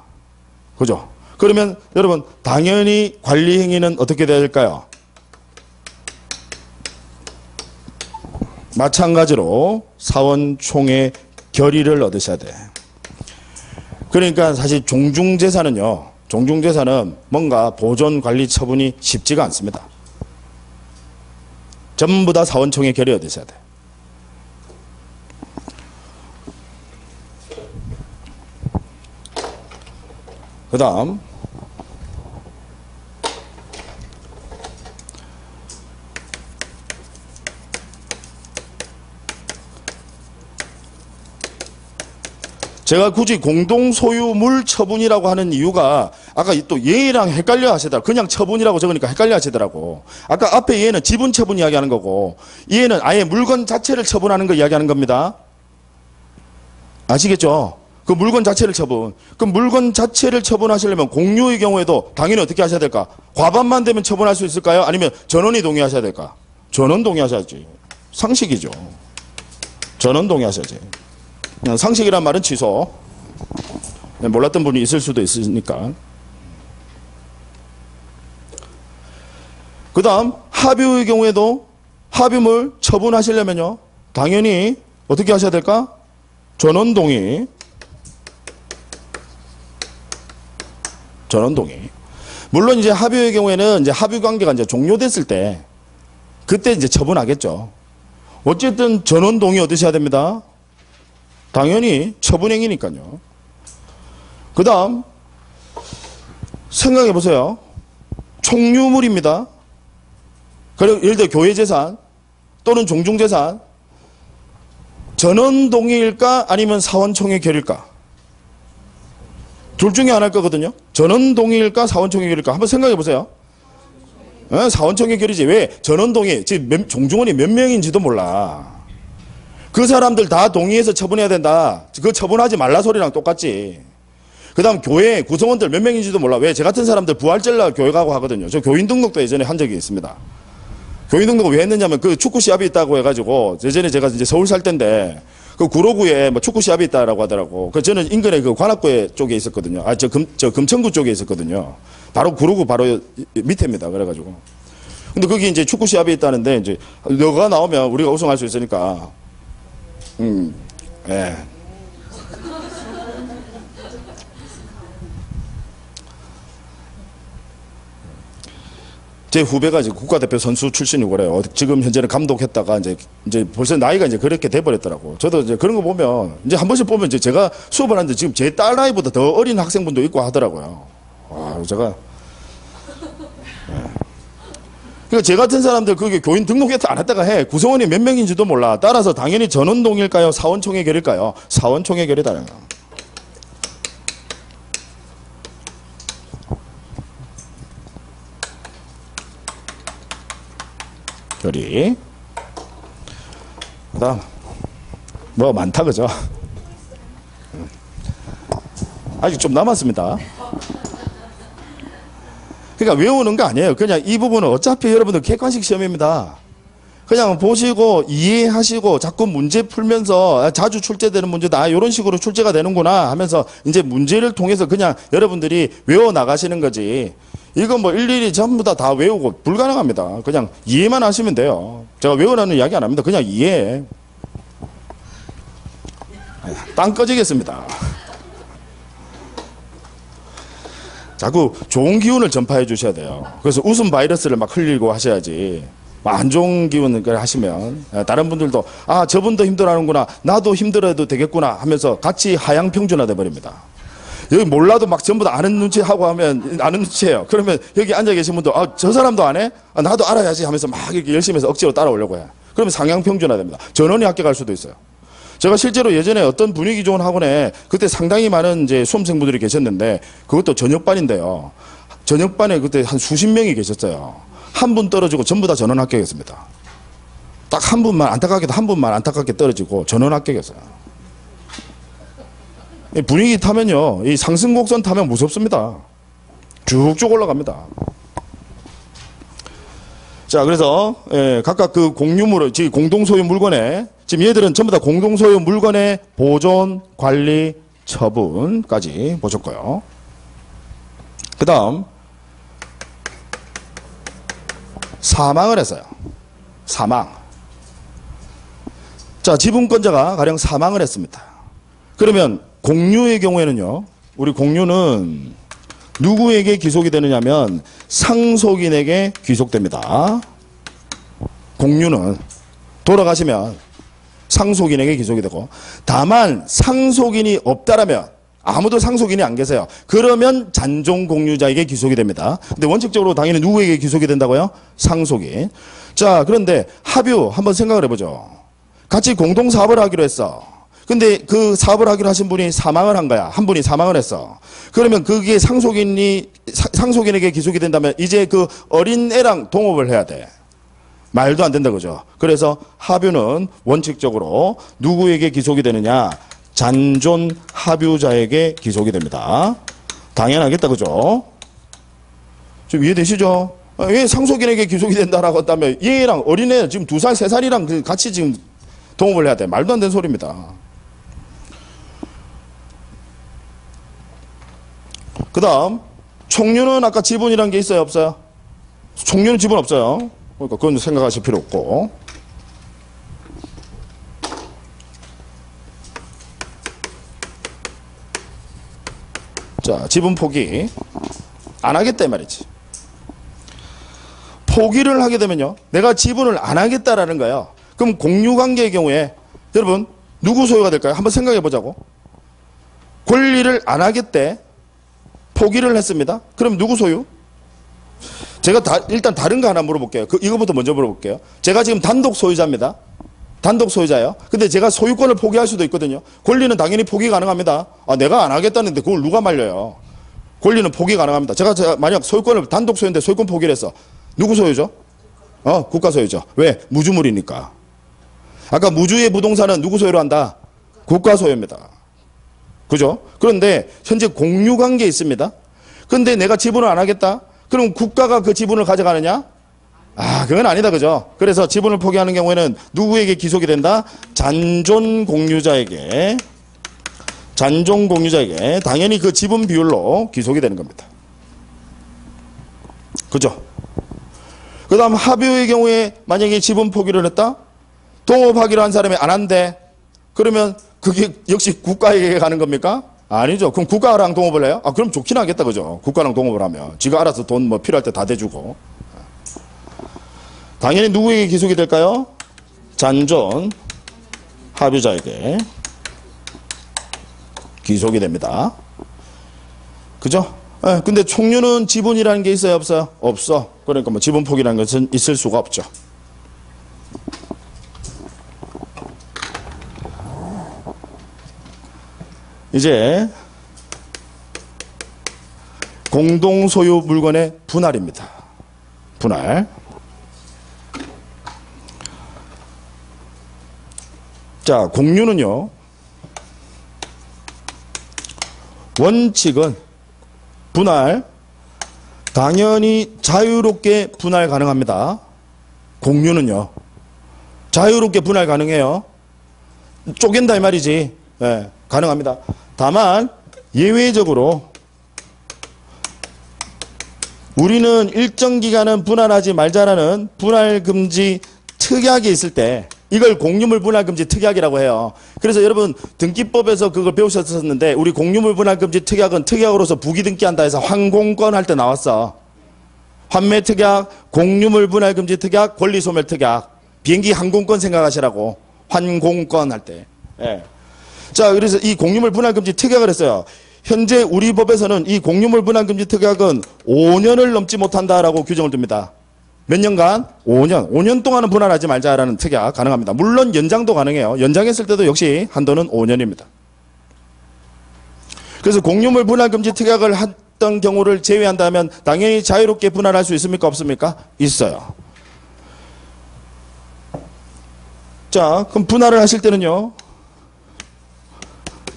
그죠? 그러면 여러분 당연히 관리행위는 어떻게 돼야 될까요? 마찬가지로 사원총회 결의를 얻으셔야 돼. 그러니까 사실 종중재산은요. 종중재산은 뭔가 보존관리 처분이 쉽지가 않습니다. 전부 다 사원총회 결의 얻으셔야 돼. 그 다음 제가 굳이 공동소유물 처분이라고 하는 이유가 아까 또 얘랑 헷갈려 하시더라고요. 그냥 처분이라고 적으니까 헷갈려 하시더라고. 아까 앞에 얘는 지분 처분 이야기하는 거고 얘는 아예 물건 자체를 처분하는 거 이야기하는 겁니다. 아시겠죠? 그 물건 자체를 처분. 그 물건 자체를 처분하시려면 공유의 경우에도 당연히 어떻게 하셔야 될까? 과반만 되면 처분할 수 있을까요? 아니면 전원이 동의하셔야 될까? 전원 동의하셔야지. 상식이죠. 전원 동의하셔야지. 그냥 상식이란 말은 취소. 몰랐던 분이 있을 수도 있으니까. 그 다음 합유의 경우에도 합유물 처분하시려면요. 당연히 어떻게 하셔야 될까? 전원 동의. 전원 동의. 물론 이제 합유의 경우에는 이제 합유 관계가 이제 종료됐을 때 그때 이제 처분하겠죠. 어쨌든 전원 동의 얻으셔야 됩니다. 당연히 처분행위니까요. 그 다음 생각해 보세요. 총유물입니다. 그리고 예를 들어 교회재산 또는 종중재산 전원 동의일까 아니면 사원총회 결의일까? 둘 중에 하나일 거거든요. 전원 동의일까 사원총회 결의일까? 한번 생각해 보세요. 사원총회 결의지. 왜? 전원 동의. 지금 종중원이 몇 명인지도 몰라. 그 사람들 다 동의해서 처분해야 된다. 그거 처분하지 말라 소리랑 똑같지. 그 다음 교회 구성원들 몇 명인지도 몰라. 왜? 제 같은 사람들 부활절날 교회 가고 하거든요. 저 교인 등록도 예전에 한 적이 있습니다. 교인 등록을 왜 했느냐면 그 축구 시합이 있다고 해가지고 예전에 제가 이제 서울 살 때인데 그 구로구에 뭐 축구 시합이 있다라고 하더라고. 그 저는 인근에 그 관악구에 쪽에 있었거든요. 저 금천구 쪽에 있었거든요. 바로 구로구 바로 밑에입니다. 그래가지고. 근데 거기 이제 축구 시합이 있다는데 이제 너가 나오면 우리가 우승할 수 있으니까 예. 제 후배가 이제 국가대표 선수 출신이고 그래요. 지금 현재는 감독했다가 이제 벌써 나이가 이제 그렇게 돼버렸더라고. 저도 이제 그런 거 보면 이제 한 번씩 보면 이제 제가 수업을 하는데 지금 제 딸 나이보다 더 어린 학생분도 있고 하더라고요. 와, 제가. 그러니까 제 같은 사람들 그게 교인 등록해서 안 했다가 해. 구성원이 몇 명인지도 몰라. 따라서 당연히 전원 동의일까요? 사원총회 결의일까요? 사원총회 결의다. 결의. 그다음 뭐 많다 그죠? 아직 좀 남았습니다. 그러니까 외우는 거 아니에요. 그냥 이 부분은 어차피 여러분들 객관식 시험입니다. 그냥 보시고 이해하시고 자꾸 문제 풀면서 자주 출제되는 문제다. 이런 식으로 출제가 되는구나 하면서 이제 문제를 통해서 그냥 여러분들이 외워 나가시는 거지. 이건 뭐 일일이 전부 다 외우고 불가능합니다. 그냥 이해만 하시면 돼요. 제가 외우라는 이야기 안 합니다. 그냥 이해해. 땅 꺼지겠습니다. 자꾸 좋은 기운을 전파해 주셔야 돼요. 그래서 웃음 바이러스를 막 흘리고 하셔야지. 안 좋은 기운을 하시면 다른 분들도 아 저분도 힘들어하는구나 나도 힘들어도 되겠구나 하면서 같이 하향평준화돼 버립니다. 여기 몰라도 막 전부 다 아는 눈치 하고 하면 아는 눈치예요. 그러면 여기 앉아 계신 분도 아 저 사람도 안 해? 아, 나도 알아야지 하면서 막 이렇게 열심히 해서 억지로 따라오려고 해. 그러면 상향평준화됩니다. 전원이 합격할 수도 있어요. 제가 실제로 예전에 어떤 분위기 좋은 학원에 그때 상당히 많은 이제 수험생분들이 계셨는데 그것도 저녁반인데요. 저녁반에 그때 한 수십 명이 계셨어요. 한 분 떨어지고 전부 다 전원 합격했습니다. 딱 한 분만 안타깝게도 한 분만 안타깝게 떨어지고 전원 합격했어요. 분위기 타면요, 이 상승곡선 타면 무섭습니다. 쭉쭉 올라갑니다. 자, 그래서 각각 그 공유물, 즉 공동소유 물건에 지금 얘들은 전부 다 공동소유 물건의 보존, 관리, 처분까지 보셨고요. 그 다음 사망을 했어요. 사망. 자, 지분권자가 가령 사망을 했습니다. 그러면 공유의 경우에는요, 우리 공유는 누구에게 귀속이 되느냐면 상속인에게 귀속됩니다. 공유는 돌아가시면 상속인에게 귀속이 되고, 다만 상속인이 없다라면 아무도 상속인이 안 계세요. 그러면 잔존 공유자에게 귀속이 됩니다. 근데 원칙적으로 당연히 누구에게 귀속이 된다고요? 상속인. 자, 그런데 합유 한번 생각을 해보죠. 같이 공동사업을 하기로 했어. 근데 그 사업을 하기로 하신 분이 사망을 한 거야. 한 분이 사망을 했어. 그러면 그게 상속인에게 기속이 된다면 이제 그 어린 애랑 동업을 해야 돼. 말도 안 된다 그죠. 그래서 합유는 원칙적으로 누구에게 기속이 되느냐? 잔존 합유자에게 기속이 됩니다. 당연하겠다 그죠. 좀 이해되시죠? 왜 상속인에게 기속이 된다라고 했다면 얘랑 어린애 지금 2살, 3살이랑 같이 지금 동업을 해야 돼. 말도 안 되는 소리입니다. 그 다음 총류는 아까 지분이란 게 있어요 없어요? 총류는 지분 없어요. 그러니까 그건 생각하실 필요 없고. 자, 지분 포기 안 하겠다 이 말이지. 포기를 하게 되면요, 내가 지분을 안 하겠다라는 거예요. 그럼 공유관계의 경우에 여러분 누구 소유가 될까요? 한번 생각해 보자고. 권리를 안 하겠대, 포기를 했습니다. 그럼 누구 소유? 제가 일단 다른 거 하나 물어볼게요. 이거부터 먼저 물어볼게요. 제가 지금 단독 소유자입니다. 단독 소유자예요. 근데 제가 소유권을 포기할 수도 있거든요. 권리는 당연히 포기 가능합니다. 아, 내가 안 하겠다는데 그걸 누가 말려요? 권리는 포기 가능합니다. 제가 만약 소유권을 단독 소유인데 소유권 포기를 했어. 누구 소유죠? 국가 소유죠. 왜? 무주물이니까. 아까 무주의 부동산은 누구 소유로 한다? 국가 소유입니다. 그죠? 그런데 현재 공유 관계에 있습니다. 근데 내가 지분을 안 하겠다? 그럼 국가가 그 지분을 가져가느냐? 그건 아니다. 그죠? 그래서 지분을 포기하는 경우에는 누구에게 기속이 된다? 잔존 공유자에게. 잔존 공유자에게 당연히 그 지분 비율로 기속이 되는 겁니다. 그죠? 그 다음 합유의 경우에 만약에 지분 포기를 했다? 동업하기로 한 사람이 안 한대. 그러면 그게 역시 국가에게 가는 겁니까? 아니죠. 그럼 국가랑 동업을 해요? 그럼 좋긴 하겠다. 그죠? 국가랑 동업을 하면. 지가 알아서 돈 뭐 필요할 때 다 대주고. 당연히 누구에게 기속이 될까요? 잔존 합유자에게 기속이 됩니다. 그죠? 근데 총류는 지분이라는 게 있어요 없어요? 없어. 그러니까 뭐 지분 포기라는 것은 있을 수가 없죠. 이제 공동소유 물건의 분할입니다. 분할. 자, 공유는요, 원칙은 분할, 당연히 자유롭게 분할 가능합니다. 공유는요, 자유롭게 분할 가능해요. 쪼갠다 이 말이지. 네, 가능합니다. 다만 예외적으로 우리는 일정 기간은 분할하지 말자라는 분할금지 특약이 있을 때 이걸 공유물 분할금지 특약이라고 해요. 그래서 여러분 등기법에서 그걸 배우셨었는데 우리 공유물 분할금지 특약은 특약으로서 부기등기한다 해서 환공권 할 때 나왔어. 환매 특약, 공유물 분할금지 특약, 권리소멸 특약. 비행기 항공권 생각하시라고. 환공권 할 때. 예. 자, 그래서 이 공유물 분할금지 특약을 했어요. 현재 우리 법에서는 이 공유물 분할금지 특약은 5년을 넘지 못한다라고 규정을 둡니다. 몇 년간? 5년. 5년 동안은 분할하지 말자라는 특약 가능합니다. 물론 연장도 가능해요. 연장했을 때도 역시 한도는 5년입니다. 그래서 공유물 분할금지 특약을 했던 경우를 제외한다면 당연히 자유롭게 분할할 수 있습니까? 없습니까? 있어요. 자, 그럼 분할을 하실 때는요,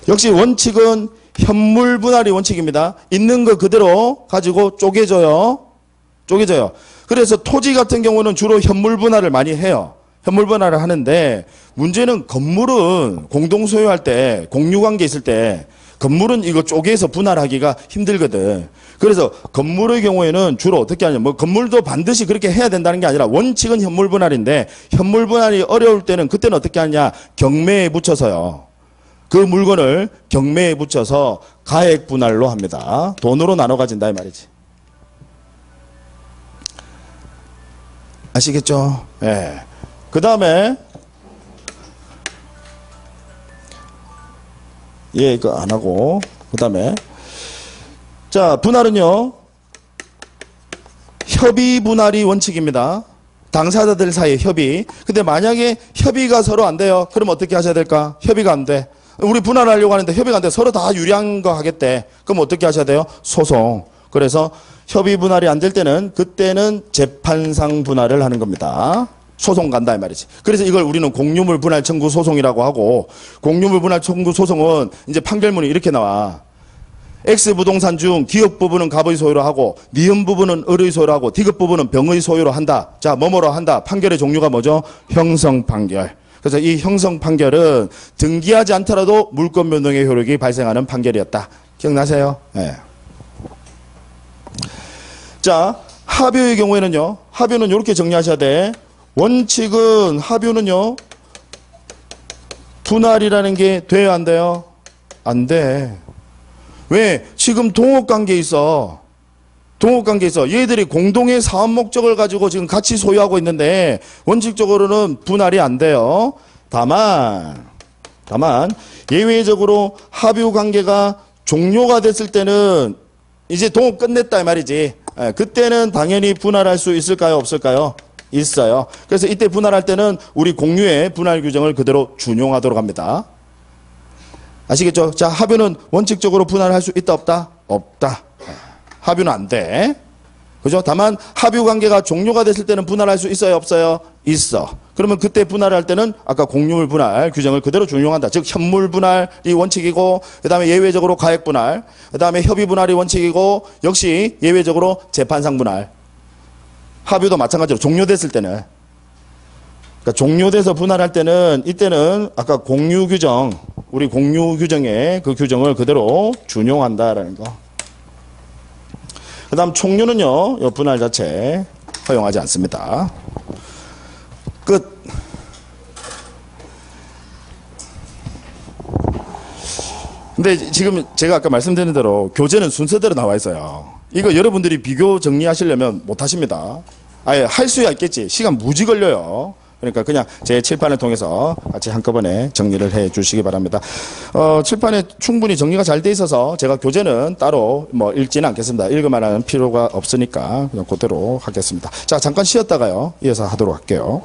역시 원칙은 현물 분할이 원칙입니다. 있는 거 그대로 가지고 쪼개져요. 쪼개져요. 그래서 토지 같은 경우는 주로 현물 분할을 많이 해요. 현물 분할을 하는데 문제는 건물은 공동 소유할 때, 공유관계 있을 때 건물은 이거 쪼개서 분할하기가 힘들거든. 그래서 건물의 경우에는 주로 어떻게 하냐면 뭐 건물도 반드시 그렇게 해야 된다는 게 아니라 원칙은 현물 분할인데 현물 분할이 어려울 때는 그때는 어떻게 하냐, 경매에 붙여서요. 그 물건을 경매에 붙여서 가액 분할로 합니다. 돈으로 나눠 가진다 이 말이지. 아시겠죠? 예. 그 다음에 이거 안 하고 그 다음에 자, 분할은요, 협의 분할이 원칙입니다. 당사자들 사이의 협의. 근데 만약에 협의가 서로 안 돼요. 그럼 어떻게 하셔야 될까? 협의가 안 돼. 우리 분할하려고 하는데 협의가 안 돼. 서로 다 유리한 거 하겠대. 그럼 어떻게 하셔야 돼요? 소송. 그래서 협의 분할이 안 될 때는 그때는 재판상 분할을 하는 겁니다. 소송 간다 이 말이지. 그래서 이걸 우리는 공유물 분할 청구 소송이라고 하고, 공유물 분할 청구 소송은 이제 판결문이 이렇게 나와. X 부동산 중 기업 부분은 갑의 소유로 하고 니은 부분은 을의 소유로 하고 디귿 부분은 병의 소유로 한다. 자, 뭐뭐로 한다. 판결의 종류가 뭐죠? 형성 판결. 그래서 이 형성 판결은 등기하지 않더라도 물권 변동의 효력이 발생하는 판결이었다. 기억나세요? 네. 자, 합유의 경우에는요. 합유는 이렇게 정리하셔야 돼. 원칙은 합유는요. 분할이라는 게 돼야 안 돼요? 안 돼. 왜? 지금 동업관계에 있어. 동업관계에 있어. 얘들이 공동의 사업 목적을 가지고 지금 같이 소유하고 있는데 원칙적으로는 분할이 안 돼요. 다만 예외적으로 합유 관계가 종료가 됐을 때는 이제 동업 끝냈다 이 말이지. 그때는 당연히 분할할 수 있을까요? 없을까요? 있어요. 그래서 이때 분할할 때는 우리 공유의 분할 규정을 그대로 준용하도록 합니다. 아시겠죠? 자, 합유는 원칙적으로 분할할 수 있다 없다? 없다. 합유는 안 돼. 그죠? 다만 합유 관계가 종료가 됐을 때는 분할할 수 있어요 없어요? 있어. 그러면 그때 분할할 때는 아까 공유물 분할 규정을 그대로 준용한다. 즉 현물 분할이 원칙이고, 그다음에 예외적으로 가액 분할, 그다음에 협의 분할이 원칙이고, 역시 예외적으로 재판상 분할. 합유도 마찬가지로 종료됐을 때는, 그러니까 종료돼서 분할할 때는 이때는 아까 공유 규정, 우리 공유 규정의 그 규정을 그대로 준용한다라는 거. 그 다음 총류는요, 이 분할 자체 허용하지 않습니다. 끝. 근데 지금 제가 아까 말씀드린 대로 교재는 순서대로 나와 있어요. 이거 여러분들이 비교 정리하시려면 못 하십니다. 아예 할 수야 있겠지. 시간 무지 걸려요. 그러니까 그냥 제 칠판을 통해서 같이 한꺼번에 정리를 해 주시기 바랍니다. 칠판에 충분히 정리가 잘 돼 있어서 제가 교재는 따로 뭐 읽지는 않겠습니다. 읽을만 하는 필요가 없으니까 그냥 그대로 하겠습니다. 자, 잠깐 쉬었다가요. 이어서 하도록 할게요.